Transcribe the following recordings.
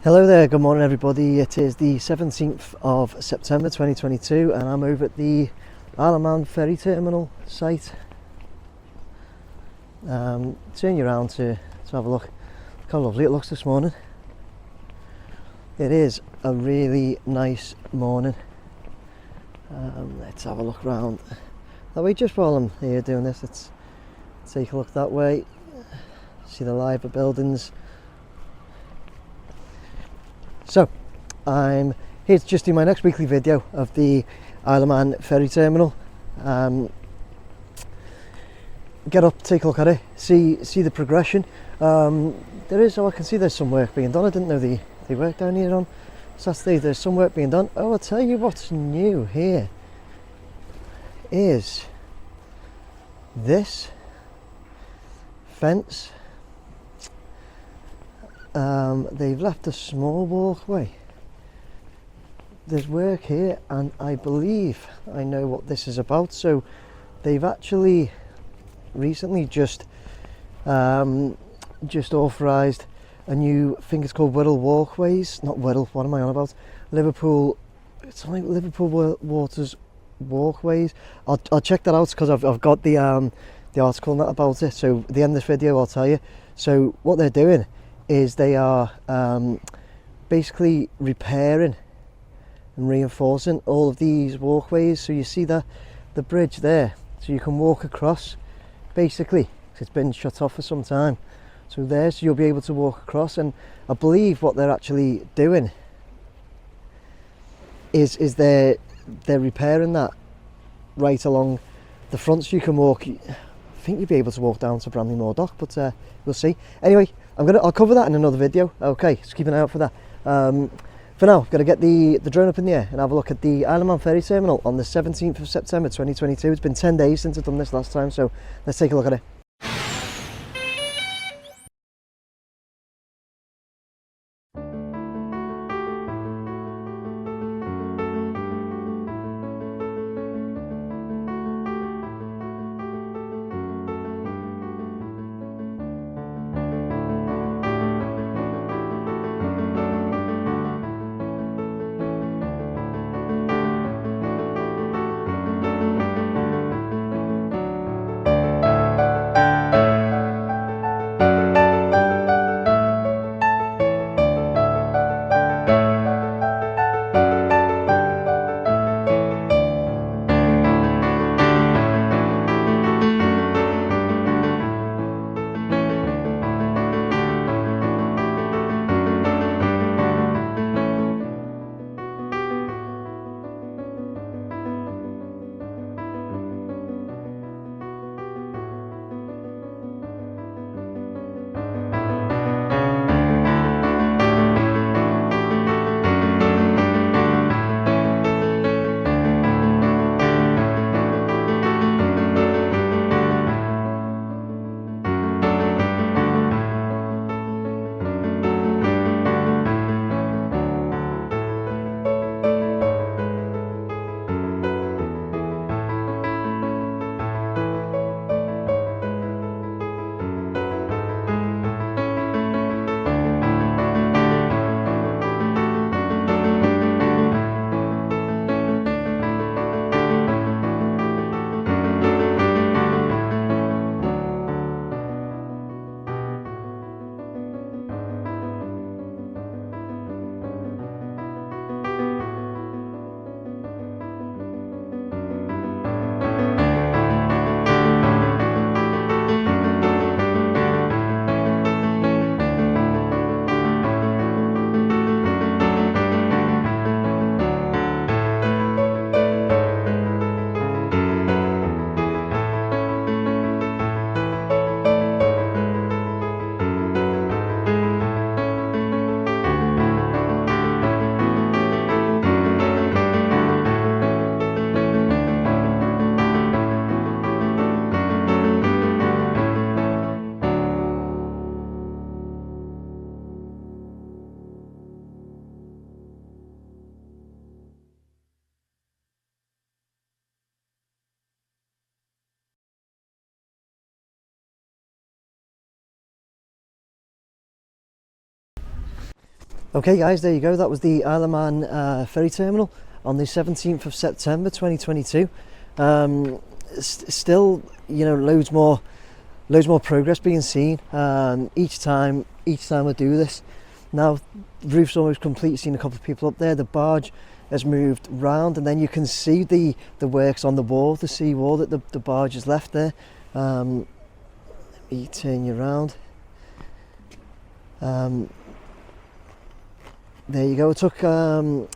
Hello there, good morning everybody. It is the 17th of September 2022 and I'm over at the Isle of Man Ferry Terminal site. Turn you around to have a look. Look how lovely it looks this morning. It is a really nice morning. Let's have a look around that way just while I'm here doing this. Let's take a look that way, see the live buildings. So, I'm here to just do my next weekly video of the Isle of Man Ferry Terminal. Get up, take a look at it, see the progression. I can see there's some work being done. I didn't know they worked down here on Saturday. There's some work being done. Oh, I'll tell you what's new here is this fence. They've left a small walkway. There's work here and I believe I know what this is about. So they've actually recently just authorised a new, I think it's called Wirral Walkways, not Wirral, what am I on about? Liverpool, it's like Liverpool Waters Walkways. I'll check that out because I've got the article and that about it. So at the end of this video I'll tell you. So what they're doing is they are basically repairing and reinforcing all of these walkways. So you see the bridge there, so you can walk across basically. It's been shut off for some time, so you'll be able to walk across. And I believe what they're actually doing is they're repairing that right along the front, so you can walk. I think you'll be able to walk down to Brandywell Dock, but we'll see. Anyway, I'll cover that in another video. Okay, just keep an eye out for that. For now, I'm going to get the drone up in the air and have a look at the Isle of Man Ferry Terminal on the 17th of September 2022. It's been 10 days since I've done this last time, so let's take a look at it. Okay guys, there you go. That was the Isle of Man ferry terminal on the 17th of September 2022. Still, you know, loads more progress being seen each time we do this. Now the roof's almost complete. Seen a couple of people up there. The barge has moved round, and then you can see the works on the wall, the sea wall that the barge has left there. Let me turn you around. There you go. It took a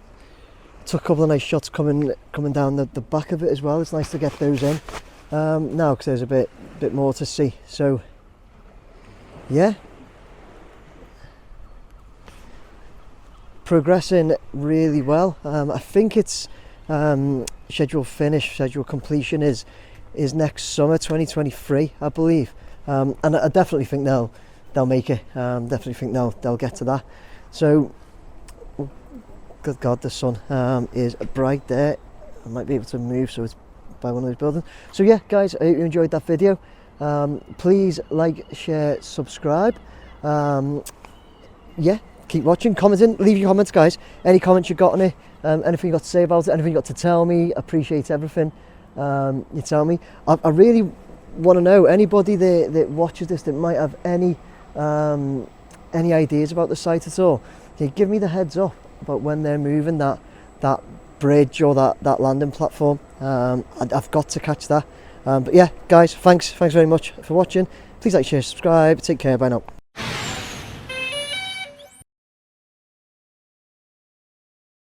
couple of nice shots coming down the back of it as well. It's nice to get those in now, because there's a bit more to see. So yeah, progressing really well. I think it's scheduled completion is next summer, 2023, I believe. And I definitely think they'll make it. Definitely think they'll get to that. So, good God, the sun is bright there. I might be able to move so it's by one of those buildings. So yeah, guys, I hope you enjoyed that video. Please like, share, subscribe. Yeah, keep watching, commenting, leave your comments, guys. Any comments you got on it, anything you got to say about it, anything you got to tell me. Appreciate everything you tell me. I really want to know, anybody that watches this that might have any ideas about the site at all. Can you give me the heads up about when they're moving that bridge or that landing platform? I've got to catch that. But yeah, guys, thanks very much for watching. Please like, share, subscribe. Take care. Bye now.